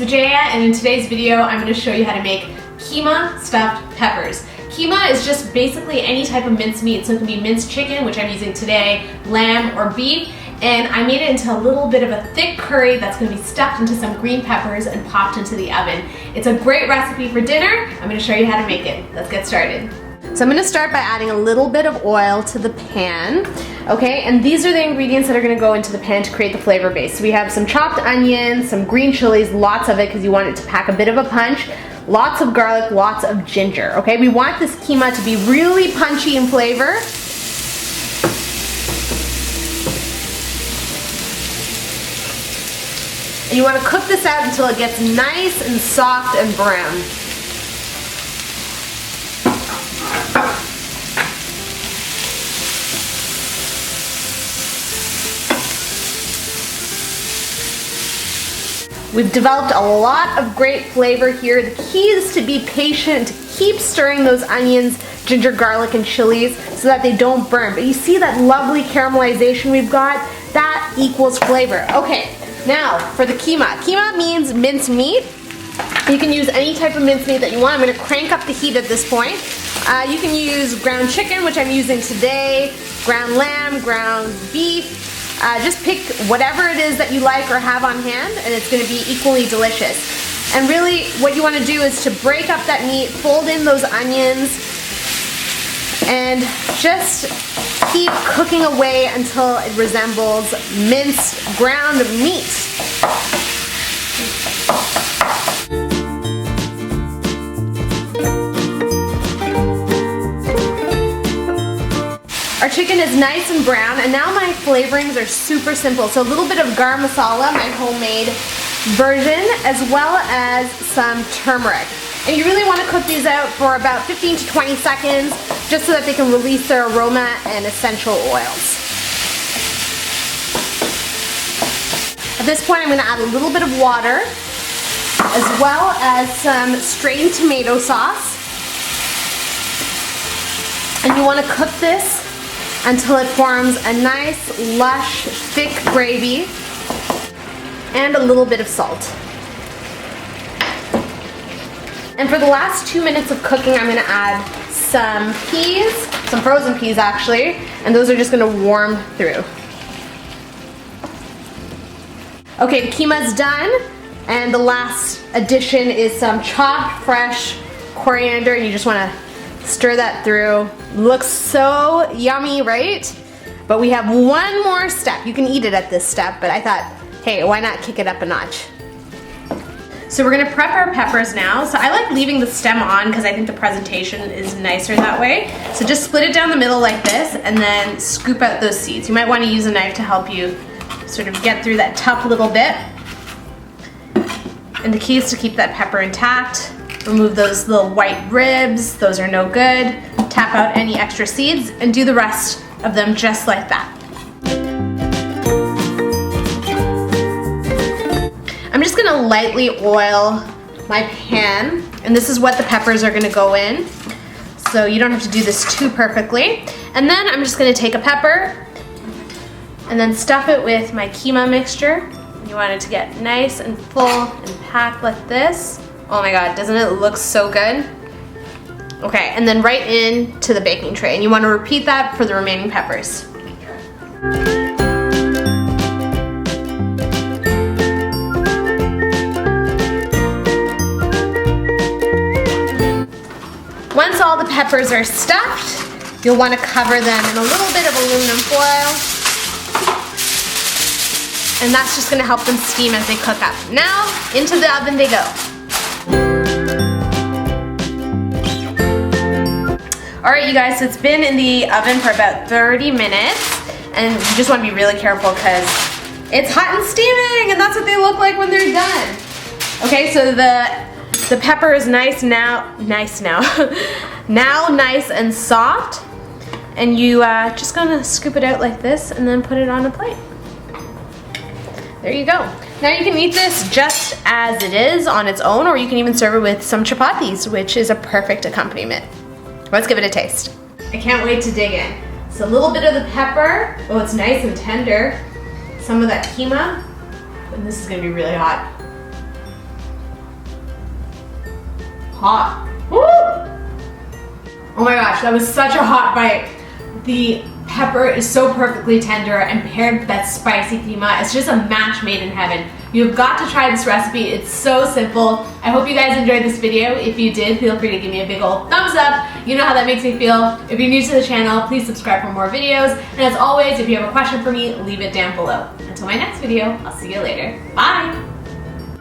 Vijaya, and in today's video I'm going to show you how to make keema stuffed peppers. Keema is just basically any type of minced meat, so it can be minced chicken, which I'm using today, lamb or beef, and I made it into a little bit of a thick curry that's going to be stuffed into some green peppers and popped into the oven. It's a great recipe for dinner. I'm going to show you how to make it. Let's get started. So I'm going to start by adding a little bit of oil to the pan, okay, and these are the ingredients that are going to go into the pan to create the flavor base. So we have some chopped onions, some green chilies, lots of it because you want it to pack a bit of a punch, lots of garlic, lots of ginger, okay. We want this keema to be really punchy in flavor. And you want to cook this out until it gets nice and soft and brown. We've developed a lot of great flavor here. The key is to be patient, to keep stirring those onions, ginger, garlic, and chilies so that they don't burn. But you see that lovely caramelization we've got? That equals flavor. Okay, now for the keema. Keema means minced meat. You can use any type of minced meat that you want. I'm going to crank up the heat at this point. You can use ground chicken, which I'm using today, ground lamb, ground beef. Just pick whatever it is that you like or have on hand, and it's going to be equally delicious. And really what you want to do is to break up that meat, fold in those onions, and just keep cooking away until it resembles minced ground meat. Our chicken is nice and brown, and now my flavorings are super simple. So a little bit of Garam Masala, my homemade version, as well as some turmeric. And you really want to cook these out for about 15 to 20 seconds, just so that they can release their aroma and essential oils. At this point, I'm going to add a little bit of water, as well as some strained tomato sauce. And you want to cook this until it forms a nice, lush, thick gravy, and a little bit of salt. And for the last 2 minutes of cooking, I'm going to add some peas, some frozen peas actually, and those are just going to warm through. Okay, the keema's done, and the last addition is some chopped fresh coriander. You just want to stir that through. Looks so yummy, right? But we have one more step. You can eat it at this step, but I thought, hey, why not kick it up a notch? So we're gonna prep our peppers now. So I like leaving the stem on because I think the presentation is nicer that way. So just split it down the middle like this and then scoop out those seeds. You might want to use a knife to help you sort of get through that tough little bit. And the key is to keep that pepper intact. Remove those little white ribs, those are no good. Tap out any extra seeds and do the rest of them just like that. I'm just gonna lightly oil my pan, and this is what the peppers are gonna go in. So you don't have to do this too perfectly. And then I'm just gonna take a pepper and then stuff it with my keema mixture. You want it to get nice and full and packed like this. Oh my god, doesn't it look so good? Okay, and then right into the baking tray. And you want to repeat that for the remaining peppers. Once all the peppers are stuffed, you'll want to cover them in a little bit of aluminum foil. And that's just going to help them steam as they cook up. Now, into the oven they go. Alright you guys, so it's been in the oven for about 30 minutes, and you just want to be really careful because it's hot and steaming, and that's what they look like when they're done. Okay, so the pepper is nice now, now nice and soft, and you just gonna scoop it out like this and then put it on a plate. There you go. Now you can eat this just as it is on its own, or you can even serve it with some chapathis, which is a perfect accompaniment. Let's give it a taste. I can't wait to dig in. So a little bit of the pepper. Oh, it's nice and tender. Some of that keema. And this is gonna be really hot. hot. Woo! Oh my gosh, that was such a hot bite. The pepper is so perfectly tender and paired with that spicy keema. It's just a match made in heaven. You've got to try this recipe. It's so simple. I hope you guys enjoyed this video. If you did, feel free to give me a big old thumbs up. You know how that makes me feel. If you're new to the channel, please subscribe for more videos. And as always, if you have a question for me, leave it down below. Until my next video, I'll see you later. Bye!